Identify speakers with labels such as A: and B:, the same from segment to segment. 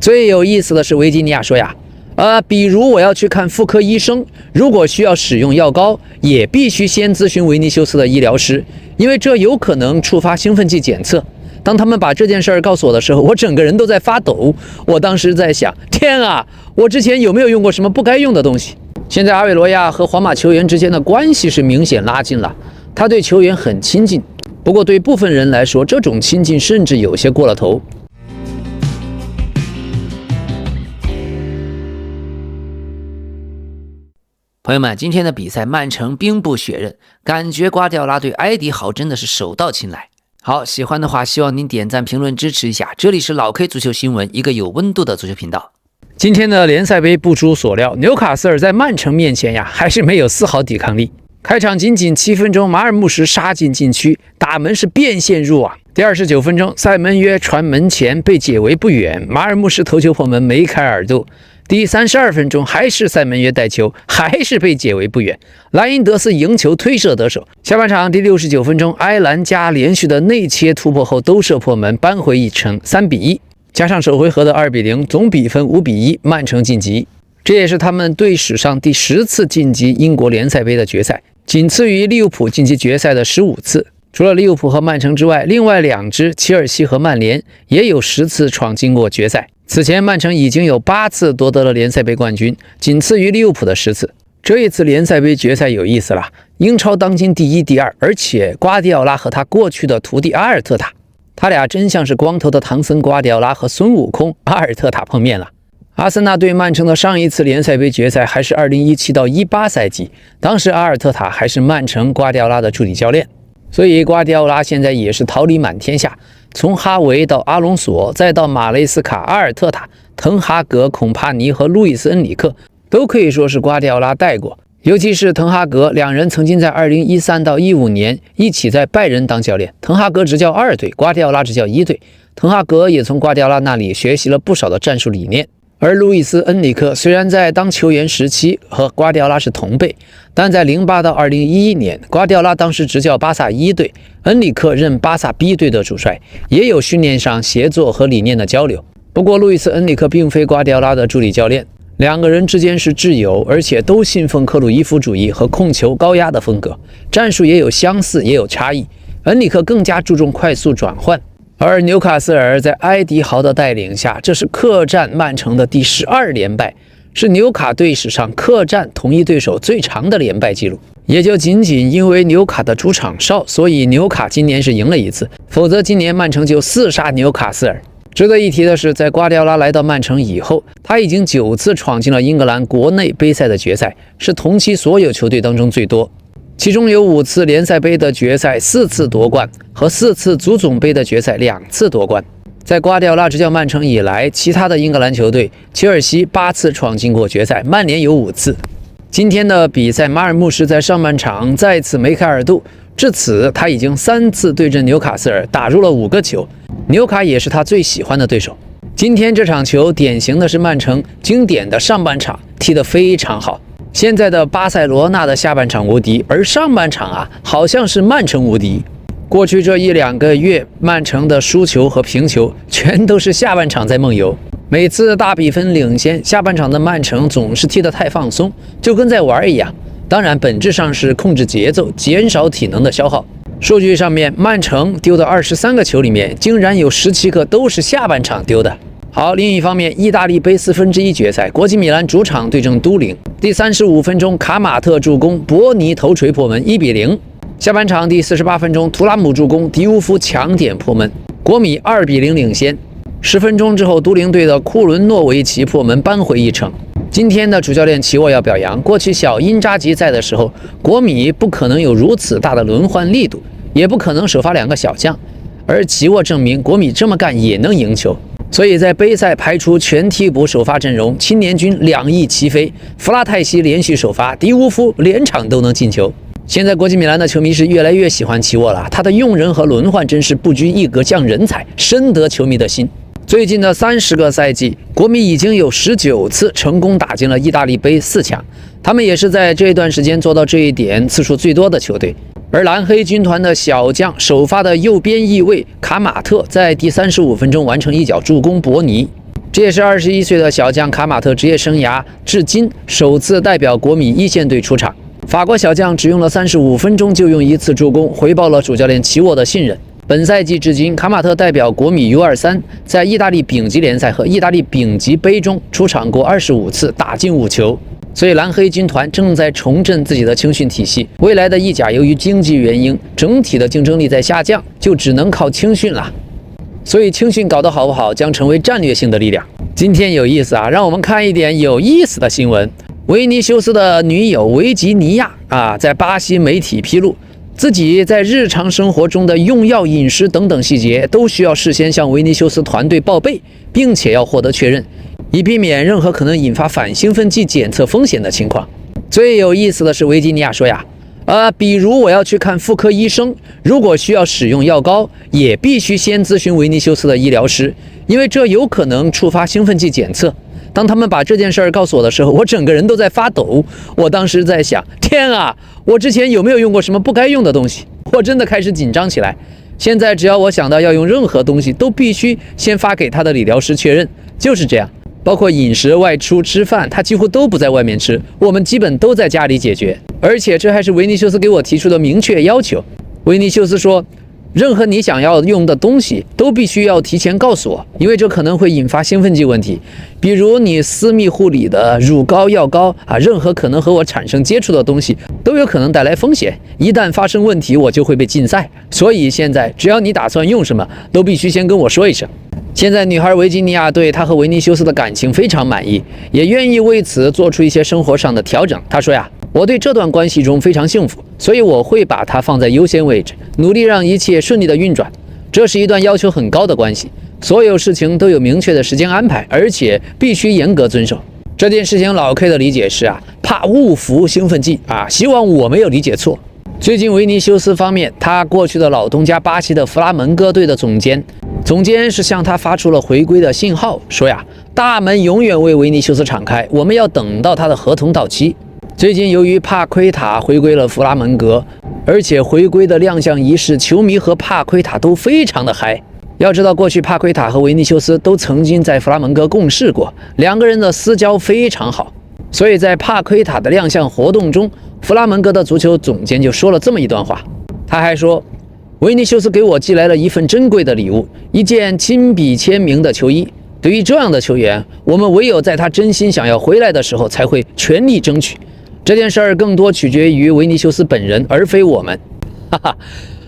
A: 最有意思的是，維吉尼亞說呀，比如我要去看婦科醫生，如果需要使用藥膏，也必須先諮詢維尼修斯的醫療師，因為這有可能觸發興奮劑檢測。當他們把這件事兒告訴我的時候，我整個人都在發抖。我當時在想，天啊，我之前有沒有用過什麼不該用的東西？現在阿維羅亞和皇馬球員之間的關係是明顯拉近了，他對球員很親近。不過對部分人來說，這種親近甚至有些過了頭。朋友们，今天的比賽曼城兵不血刃，感覺瓜迪奧拉對埃迪豪真的是手到擒來。好，喜歡的話希望您點讚評論支持一下。這裡是老 K 足球新聞，一個有溫度的足球頻道。今天的聯賽杯不出所料，紐卡斯爾在曼城面前呀，還是沒有絲毫抵抗力。開場僅僅7分鐘，馬爾穆什殺進禁區，打門是變線入網。第29分鐘，塞門約傳門前被解圍不遠，馬爾穆什頭球破門，梅開二度。第32分鐘，還是塞門約帶球，還是被解圍不遠。萊因德斯迎球推射得手。下半場第69分鐘，埃蘭加連續的內切突破後兜射破門，扳回一城，3-1。加上首回合的2-0，總比分5-1，曼城晉級。這也是他們隊史上第10次晉級英國聯賽杯的決賽，僅次於利物浦晉級決賽的15次。除了利物浦和曼城之外，另外2支切爾西和曼聯也有10次闖進過決賽。此前曼城已經有8次奪得了聯賽杯冠軍，僅次於利物浦的10次。這一次聯賽杯決賽有意思了，英超當今第1、第2，而且瓜迪奧拉和他過去的徒弟阿爾特塔，他倆真像是光頭的唐僧瓜迪奧拉和孫悟空阿爾特塔碰面了。阿森納對曼城的上一次聯賽杯決賽還是2017到18賽季，當時阿爾特塔還是曼城瓜迪奧拉的助理教練。所以瓜迪奧拉現在也是桃李滿天下，從哈維到阿隆索，再到馬雷斯卡、阿爾特塔、滕哈格、孔帕尼和路易斯恩里克，都可以说是瓜迪奧拉帶過。尤其是滕哈格，兩人曾經在2013到15年一起在拜仁當教練，滕哈格執教2隊，瓜迪奧拉執教1隊。滕哈格也從瓜迪奧拉那裡學習了不少的戰術理念。而路易斯恩里克雖然在當球員時期和瓜迪奧拉是同輩，但在08到2011年，瓜迪奧拉當時執教巴薩1隊，恩里克任巴薩 B 隊的主帥，也有訓練上協作和理念的交流。不過路易斯恩里克並非瓜迪奧拉的助理教練，兩個人之間是摯友，而且都信奉克魯伊夫主義和控球高壓的風格，戰術也有相似也有差異。恩里克更加注重快速轉換。而紐卡斯爾在埃迪豪的帶領下，這是客戰曼城的第12連敗，是紐卡隊史上客戰同一對手最長的連敗記錄。也就僅僅因為紐卡的主場少，所以紐卡今年是贏了1次，否則今年曼城就4殺紐卡斯爾。值得一提的是，在瓜迪奧拉來到曼城以後，他已經9次闖進了英格蘭國內杯賽的決賽，是同期所有球隊當中最多。其中有5次聯賽杯的決賽4次奪冠，和4次足總杯的決賽2次奪冠。在瓜迪奧拉執教曼城以來，其他的英格蘭球隊，切爾西8次闖進過決賽，曼聯有5次。今天的比賽，馬爾穆什在上半場再次梅開二度，至此他已經3次對陣紐卡斯爾打入了5個球，紐卡也是他最喜歡的對手。今天這場球典型的是曼城經典的上半場踢得非常好。現在的巴塞羅那的下半場無敵，而上半場好像是曼城無敵。過去這1-2個月，曼城的輸球和平球全都是下半場在夢遊。每次大比分領先，下半場的曼城總是踢得太放鬆，就跟在玩一樣。當然，本質上是控制節奏，減少體能的消耗。數據上面，曼城丟的23個球裡面，竟然有17個都是下半場丟的。好，另一方面，意大利杯1/4決賽，國際米蘭主場對陣都靈。第35分鐘，卡馬特助攻，博尼頭槌破門，1-0。下半場第48分鐘，圖拉姆助攻，迪烏夫搶點破門，國米2-0領先。10分鐘之後，都靈隊的庫倫諾維奇破門，扳回一城。今天的主教練齊沃要表揚，過去小因扎吉在的時候，國米不可能有如此大的輪換力度，也不可能首發2個小將，而齊沃證明國米這麼幹也能贏球。所以在杯賽排除全替補首發陣容，青年軍2翼齊飛，弗拉泰西連續首發，迪烏夫連場都能進球。現在國際米蘭的球迷是越來越喜歡齊沃了，他的用人和輪換真是不拘一格降人才，深得球迷的心。最近的30個賽季，國米已經有19次成功打進了意大利杯4強，他們也是在這段時間做到這一點次數最多的球隊。而藍黑軍團的小將首發的右邊翼衛卡馬特在第35分鐘完成一腳助攻博尼，這也是21歲的小將卡馬特職業生涯至今首次代表國米一線隊出場。法國小將只用了35分鐘就用1次助攻，回報了主教練齐沃的信任。本賽季至今，卡馬特代表國米 U23 在意大利丙级联赛和意大利丙级杯中出场過25次，打进5球。所以蓝黑军团正在重振自己的青训体系，未来的意甲由於經濟原因，整體的競爭力在下降，就只能靠青訓了。所以青訓搞得好不好，將成為戰略性的力量。今天有意思啊，讓我們看一點有意思的新聞。維尼修斯的女友維吉尼亞在巴西媒體披露，自己在日常生活中的用藥、飲食等等細節都需要事先向維尼修斯团隊報備，並且要獲得確認，以避免任何可能引發反興奮劑檢測風險的情況。最有意思的是，維吉尼亞說呀，比如我要去看婦科醫生，如果需要使用藥膏，也必須先諮詢維尼修斯的醫療師，因為這有可能觸發興奮劑檢測。當他們把這件事兒告訴我的時候，我整個人都在發抖。我當時在想，天啊，我之前有沒有用過什麼不該用的東西？我真的開始緊張起來。現在只要我想到要用任何東西，都必須先發給他的理療師確認。就是這樣，包括飲食、外出吃飯，他幾乎都不在外面吃，我們基本都在家裡解決。而且這還是維尼修斯給我提出的明確要求。維尼修斯說，任何你想要用的東西都必須要提前告訴我，因為這可能会引發興奮劑問題，比如你私密護理的乳膏、藥膏任何可能和我產生接觸的東西都有可能帶來風險，一旦發生問題，我就會被禁賽。所以現在只要你打算用什麼，都必須先跟我說一聲。現在女孩維吉尼亞對她和維尼修斯的感情非常滿意，也願意為此做出一些生活上的調整。她說呀，我對這段關係中非常幸福，所以我會把它放在優先位置，努力讓一切順利的運轉。這是一段要求很高的關係，所有事情都有明確的時間安排，而且必須嚴格遵守。這件事情老 K 的理解是怕誤服興奮劑希望我沒有理解錯。最近維尼修斯方面，他過去的老東家巴西的弗拉門戈隊的總監是向他發出了回歸的信號，說呀，大門永遠為維尼修斯敞開，我們要等到他的合同到期。最近由於帕奎塔回歸了弗拉門戈，而且回歸的亮相儀式，球迷和帕奎塔都非常的嗨。要知道，過去帕奎塔和維尼修斯都曾經在弗拉門戈共事過，兩個人的私交非常好。所以在帕奎塔的亮相活動中，弗拉門戈的足球總監就說了這麼一段話。他還說，維尼修斯給我寄來了一份珍貴的禮物，一件親筆簽名的球衣。對於這樣的球員，我們唯有在他真心想要回來的時候，才會全力爭取。這件事兒更多取決於維尼修斯本人，而非我們。哈哈，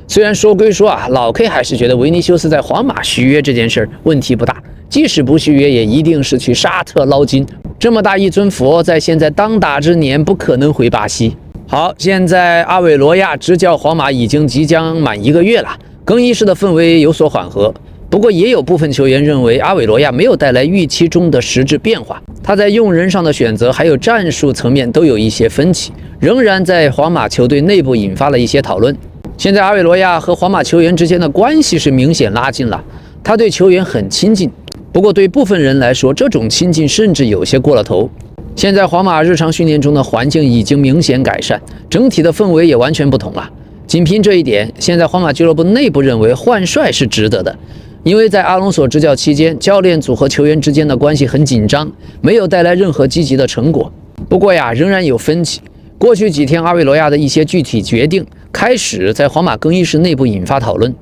A: 雖然說歸說老 K 還是覺得維尼修斯在皇馬續約這件事兒問題不大，即使不續約，也一定是去沙特撈金。這麼大一尊佛，在現在當打之年，不可能回巴西。好，現在阿韋羅亞執教皇馬已經即將滿1個月了，更衣室的氛圍有所緩和。不過也有部分球員認為阿韋羅亞沒有帶來預期中的實質變化，他在用人上的選擇還有戰術層面都有一些分歧，仍然在皇馬球隊內部引發了一些討論。現在阿韋羅亞和皇馬球員之間的關係是明顯拉近了，他對球員很親近，不過對部分人來說，這種親近甚至有些過了頭。現在皇馬日常訓練中的環境已經明顯改善，整體的氛圍也完全不同了。僅憑這一點，現在皇馬俱樂部內部認為換帥是值得的。因為在阿隆索執教期間，教練組和球員之間的關係很緊張，沒有帶來任何積極的成果。不過仍然有分歧。過去幾天，阿韋羅亞的一些具體決定開始在皇馬更衣室內部引發討論。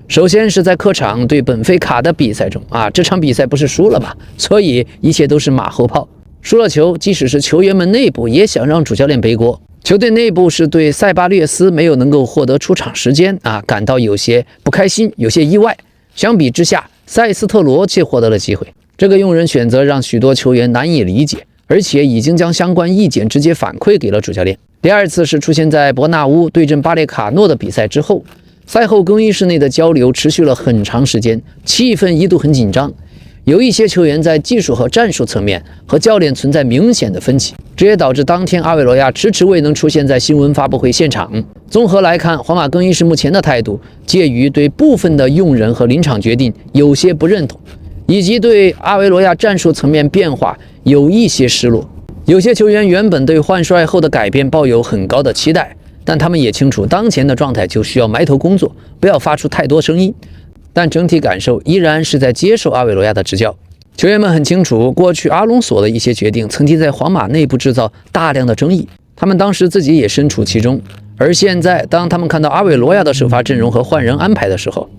A: 首先是在客場對本菲卡的比賽中這場比賽不是輸了嗎？所以一切都是馬後炮。輸了球，即使是球員們內部也想讓主教練背鍋。球隊內部是對塞巴略斯沒有能夠獲得出場時間感到有些不開心，有些意外。相比之下，塞斯特羅卻獲得了機會。這個用人選擇讓許多球員難以理解，而且已經將相關意見直接反饋給了主教練。第二次是出現在伯納烏對陣巴列卡諾的比賽之後，賽後更衣室內的交流持續了很長時間，氣氛一度很緊張。有一些球員在技術和戰術層面和教練存在明顯的分歧，這也導致當天阿韋羅亞遲遲未能出現在新聞發布會現場。綜合來看，皇馬更衣室目前的態度介於對部分的用人和臨場決定有些不認同，以及對阿韋羅亞戰術層面變化有一些失落。有些球員原本對換帥後的改變抱有很高的期待，但他們也清楚當前的狀態就需要埋頭工作，不要發出太多聲音。但整體感受依然是在接受阿韋羅亞的執教。球員們很清楚，過去阿隆索的一些決定曾经在皇馬內部制造大量的爭議，他們當時自己也身處其中。而現在，当他們看到阿韋罗亞的首發陣容和換人安排的時候，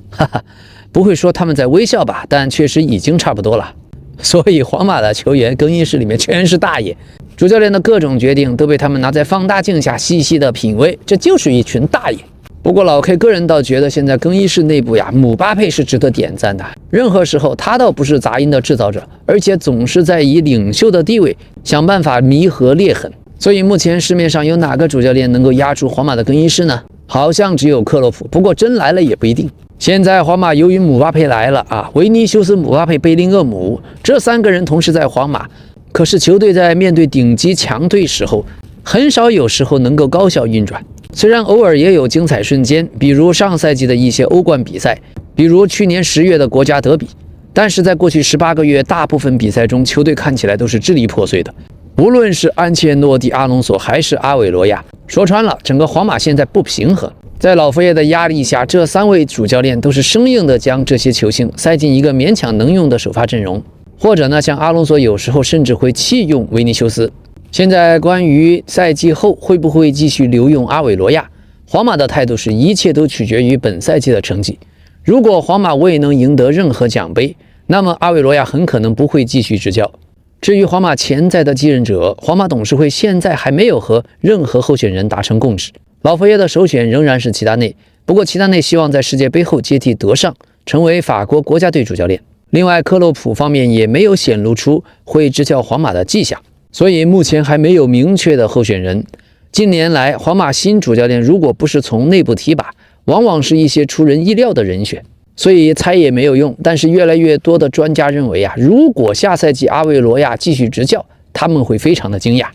A: 不会說他們在微笑吧，但確實已經差不多了。所以，皇馬的球員更衣室裡面全是大爺，主教練的各種決定都被他們拿在放大鏡下細細的品味，這就是一群大爺。不過老 K 個人倒覺得現在更衣室內部呀，姆巴佩是值得點讚的。任何時候他倒不是雜音的制造者，而且總是在以領袖的地位想辦法彌合裂痕。所以目前市面上有哪個主教練能夠壓住皇馬的更衣室呢？好像只有克洛普，不過真來了也不一定。現在皇馬由於姆巴佩來了啊，維尼修斯、姆巴佩、贝林厄姆這3個人同時在皇馬，可是球队在面對頂級強队時候，很少有時候能夠高效運轉。雖然偶爾也有精彩瞬間，比如上賽季的一些歐冠比賽，比如去年10月的國家德比，但是在過去18個月，大部分比賽中，球队看起來都是支離破碎的。無論是安切洛蒂、阿隆索還是阿韋羅亞，說穿了，整個皇馬現在不平衡。在老佛爺的壓力下，這3位主教練都是生硬的將這些球星塞進一個勉強能用的首發陣容，或者呢，像阿隆索有時候甚至會棄用維尼修斯。現在關於賽季後會不會繼續留用阿韋羅亞，皇馬的態度是一切都取決於本賽季的成績。如果皇馬未能贏得任何獎杯，那麼阿韋羅亞很可能不會繼續執教。至於皇馬潛在的繼任者，皇馬董事會現在還沒有和任何候選人達成共識。老佛爺的首選仍然是齊達內，不過齊達內希望在世界杯後接替德尚，成為法國國家隊主教練。另外，克洛普方面也沒有顯露出會執教皇馬的跡象，所以目前還沒有明確的候選人。近年來，皇馬新主教練如果不是從內部提拔，往往是一些出人意料的人選。所以猜也沒有用，但是越來越多的專家認為啊，如果下賽季阿韋羅亞繼續執教，他們會非常的驚訝。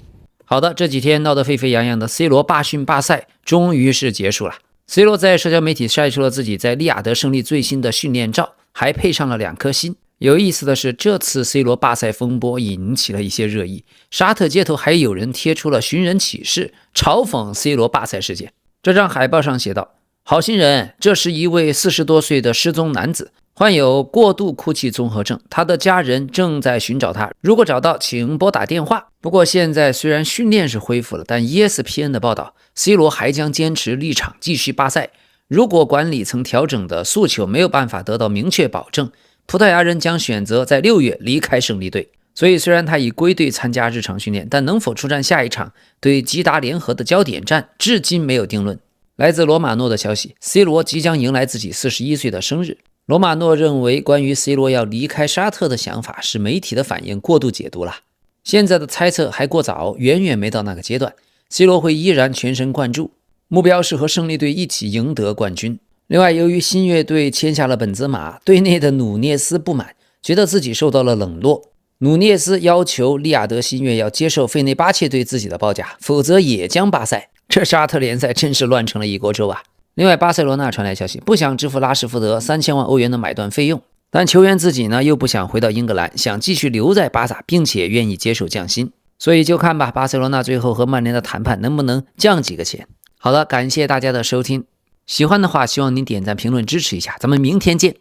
A: 好的，這幾天鬧得沸沸揚揚的 C 羅罷訓罷賽終於是結束了。C 羅在社交媒體曬出了自己在利雅得勝利最新的訓練照，還配上了2顆星。有意思的是，這次 C 羅罷賽風波引起了一些熱議，沙特街頭還有人貼出了尋人啟事，嘲諷 C 羅罷賽事件。這張海報上寫道：好心人，這是一位40多歲的失蹤男子，患有過度哭泣綜合症，他的家人正在尋找他，如果找到請撥打電話。不過現在雖然訓練是恢復了，但 ESPN 的報道 C 羅還將堅持立場繼續罷賽，如果管理層調整的訴求沒有辦法得到明確保證，葡萄牙人將選擇在6月離開勝利隊。所以雖然他已歸隊參加日常訓練，但能否出戰下一場對吉達聯合的焦點戰至今沒有定論。來自羅馬諾的消息 ，C 羅即將迎來自己41歲的生日。羅馬諾認為，關於 C 羅要離開沙特的想法是媒體的反應過度解讀了。現在的猜測還過早，遠遠沒到那個階段。C 羅會依然全神貫注，目標是和勝利隊一起贏得冠軍。另外，由於新樂隊簽下了本澤馬，隊內的努涅斯不滿，覺得自己受到了冷落。努涅斯要求利雅得新月要接受費內巴切对自己的報價，否則也將罷賽。這沙特聯賽真是亂成了一鍋粥啊！另外，巴塞羅那傳來消息，不想支付拉什福德3000萬歐元的買斷費用，但球員自己呢又不想回到英格蘭，想繼續留在巴薩，並且願意接受降薪，所以就看吧，巴塞羅那最後和曼聯的談判能不能降幾個錢。好了，感謝大家的收聽，喜歡的話希望您點讚評論支持一下，咱們明天見。